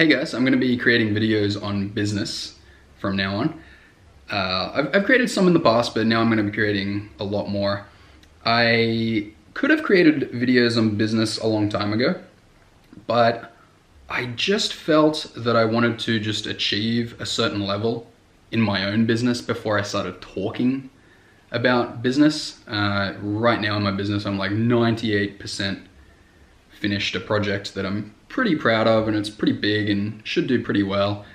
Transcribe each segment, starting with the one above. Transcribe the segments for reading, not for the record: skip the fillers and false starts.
Hey guys, I'm going to be creating videos on business from now on. I've created some in the past, but now I'm going to be creating a lot more. I could have created videos on business a long time ago, but I just felt that I wanted to just achieve a certain level in my own business before I started talking about business. Right now in my business, I'm like 98% finished a project that I'm pretty proud of, and it's pretty big and should do pretty well.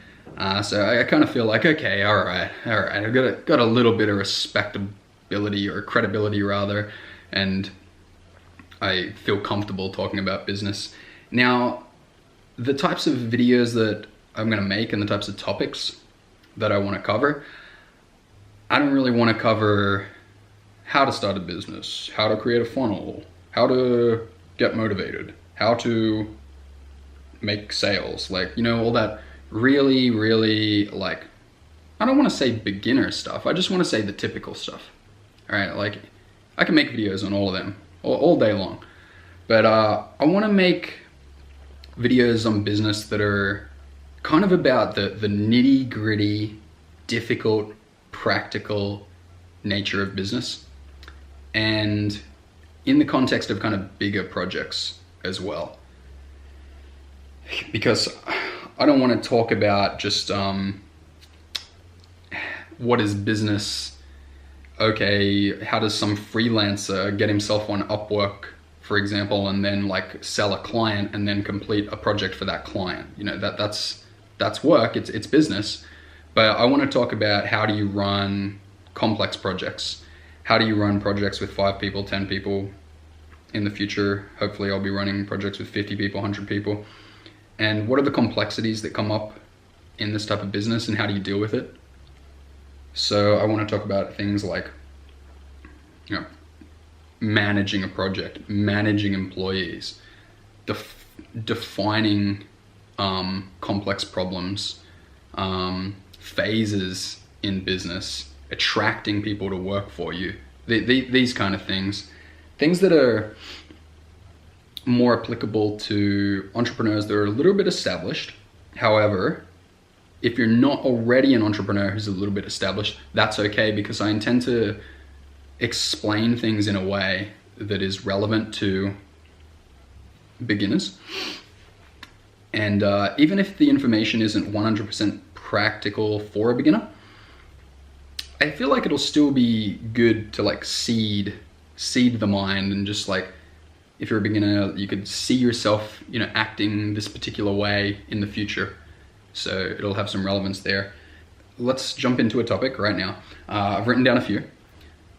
So I kind of feel like, okay, all right, I've got a little bit of respectability or credibility rather, and I feel comfortable talking about business. Now, the types of videos that I'm gonna make and the types of topics that I wanna cover, I don't really wanna cover how to start a business, how to create a funnel, how to get motivated, how to make sales, like, you know, all that really, like, I don't want to say beginner stuff, I just want to say the typical stuff. All right, like, I can make videos on all of them all day long, but I want to make videos on business that are kind of about the nitty gritty, difficult, practical nature of business, and in the context of kind of bigger projects as well. Because I don't want to talk about just what is business, okay, how does some freelancer get himself on Upwork, for example, and then like sell a client and then complete a project for that client. You know, that's work, it's business. But I want to talk about how do you run complex projects? How do you run projects with 5 people, 10 people? In the future, hopefully I'll be running projects with 50 people, 100 people. And what are the complexities that come up in this type of business, and how do you deal with it? So I want to talk about things like, you know, managing a project, managing employees, defining complex problems, phases in business, attracting people to work for you, these kind of things. Things that are more applicable to entrepreneurs that are a little bit established. However, if you're not already an entrepreneur who's a little bit established, that's okay, because I intend to explain things in a way that is relevant to beginners. And even if the information isn't 100% practical for a beginner, I feel like it'll still be good to like seed the mind, and just like, if you're a beginner, you could see yourself, you know, acting this particular way in the future. So it'll have some relevance there. Let's jump into a topic right now. I've written down a few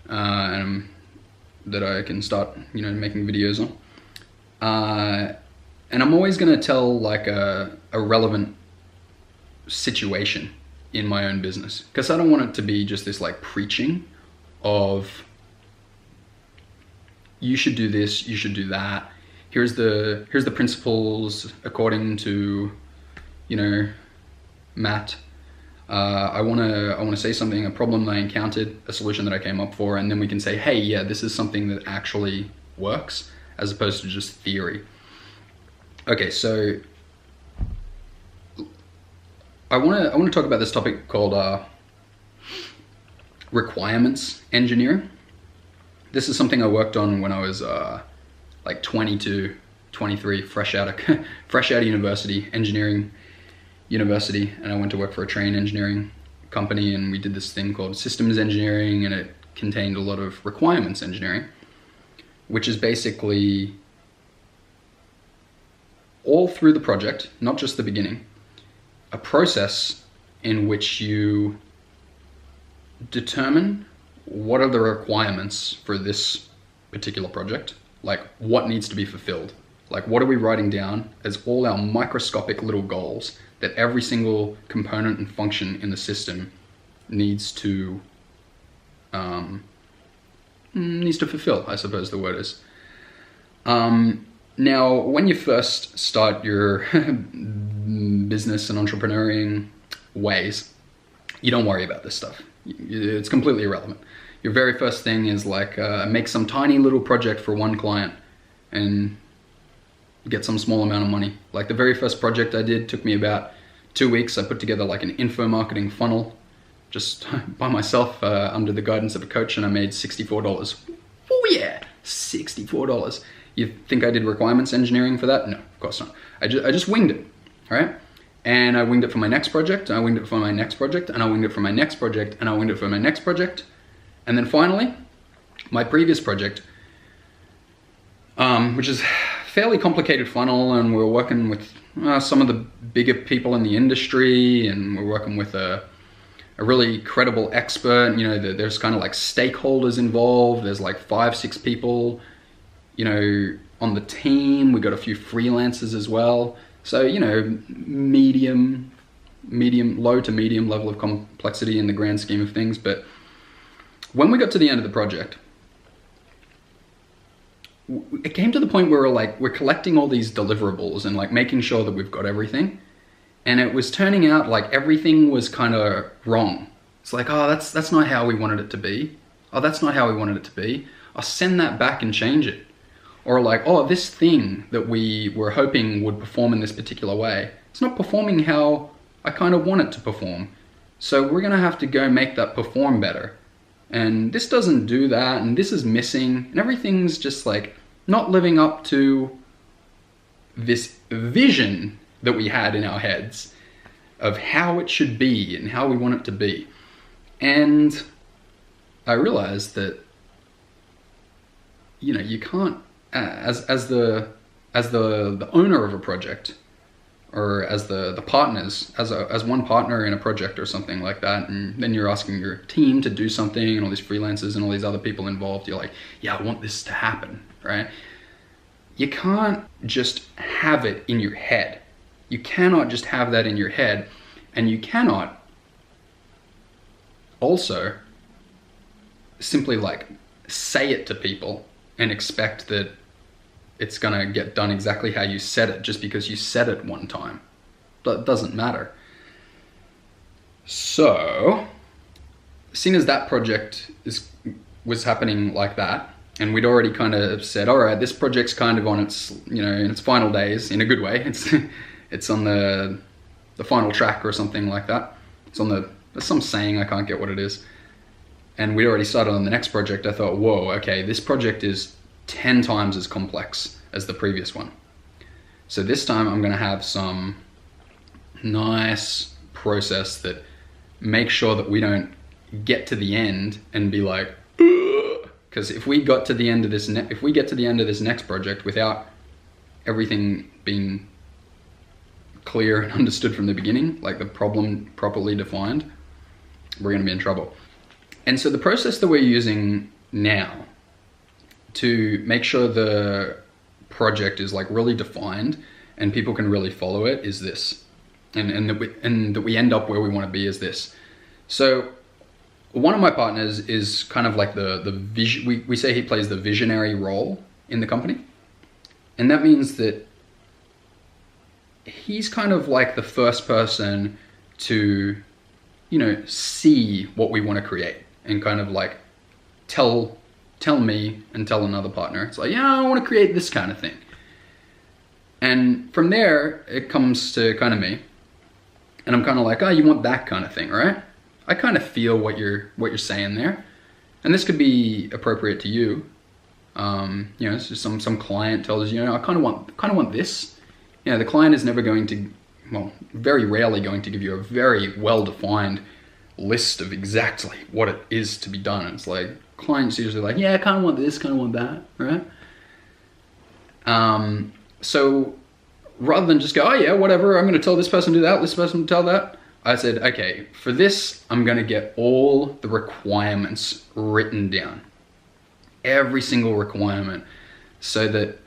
that I can start, you know, making videos on. And I'm always gonna tell like a relevant situation in my own business, because I don't want it to be just this like preaching of, you should do this, you should do that. Here's the principles according to, you know, Matt. I wanna say something, a problem that I encountered, a solution that I came up for, and then we can say, hey, yeah, this is something that actually works, as opposed to just theory. Okay, so I wanna talk about this topic called requirements engineering. This is something I worked on when I was like 22, 23, fresh out of university, engineering university, and I went to work for a train engineering company, and we did this thing called systems engineering, and it contained a lot of requirements engineering, which is basically all through the project, not just the beginning, a process in which you determine what are the requirements for this particular project, like what needs to be fulfilled, like what are we writing down as all our microscopic little goals that every single component and function in the system needs to fulfill, I suppose the word is. Now, when you first start your business and entrepreneuring ways, you don't worry about this stuff. It's completely irrelevant. Your very first thing is like make some tiny little project for one client, and get some small amount of money. Like the very first project I did took me about 2 weeks. I put together like an info marketing funnel just by myself under the guidance of a coach, and I made $64. Oh yeah, $64. You think I did requirements engineering for that? No, of course not. I just winged it, all right? And I winged it for my next project, and I winged it for my next project, and I winged it for my next project, and I winged it for my next project. And then finally, my previous project, which is a fairly complicated funnel, and we're working with some of the bigger people in the industry, and we're working with a really credible expert. You know, there's kind of like stakeholders involved. There's like 5-6 people, you know, on the team. We got a few freelancers as well. So, you know, low to medium level of complexity in the grand scheme of things. But when we got to the end of the project, it came to the point where we're collecting all these deliverables and like making sure that we've got everything. And it was turning out like everything was kind of wrong. It's like, oh, that's not how we wanted it to be. Oh, that's not how we wanted it to be. I'll send that back and change it. Or like, oh, this thing that we were hoping would perform in this particular way, it's not performing how I kind of want it to perform. So we're gonna have to go make that perform better. And this doesn't do that, and this is missing, and everything's just like not living up to this vision that we had in our heads of how it should be and how we want it to be. And I realized that, you know, you can't, as the owner of a project, or as the partners, as one partner in a project or something like that, and then you're asking your team to do something, and all these freelancers and all these other people involved, you're like, yeah, I want this to happen, right? You can't just have it in your head. You cannot just have that in your head, and you cannot also simply like say it to people and expect that it's gonna get done exactly how you said it just because you said it one time. That doesn't matter. So, seeing as that project was happening like that, and we'd already kind of said, all right, this project's kind of on its, you know, in its final days, in a good way. It's on the final track or something like that. There's some saying, I can't get what it is. And we'd already started on the next project. I thought, whoa, okay, this project is 10 times as complex as the previous one. So this time I'm gonna have some nice process that makes sure that we don't get to the end and be like, because if we get to the end of this next project without everything being clear and understood from the beginning, like the problem properly defined, we're gonna be in trouble. And so the process that we're using now to make sure the project is like really defined and people can really follow it is this, and that we end up where we want to be is this. So one of my partners is kind of like the vision. We say he plays the visionary role in the company, and that means that he's kind of like the first person to, you know, see what we want to create and kind of like tell me and tell another partner. It's like, yeah, I want to create this kind of thing. And from there, it comes to kind of me. And I'm kind of like, oh, you want that kind of thing, right? I kind of feel what you're saying there. And this could be appropriate to you. You know, it's just some client tells you, I kind of want this. You know, the client is never going to, well, very rarely going to give you a very well-defined list of exactly what it is to be done. It's like, clients usually like, yeah, I kind of want this, kind of want that, right? So rather than just go, oh yeah, whatever, I'm going to tell this person to do that, this person to tell that, I said, okay, for this, I'm going to get all the requirements written down. Every single requirement, so that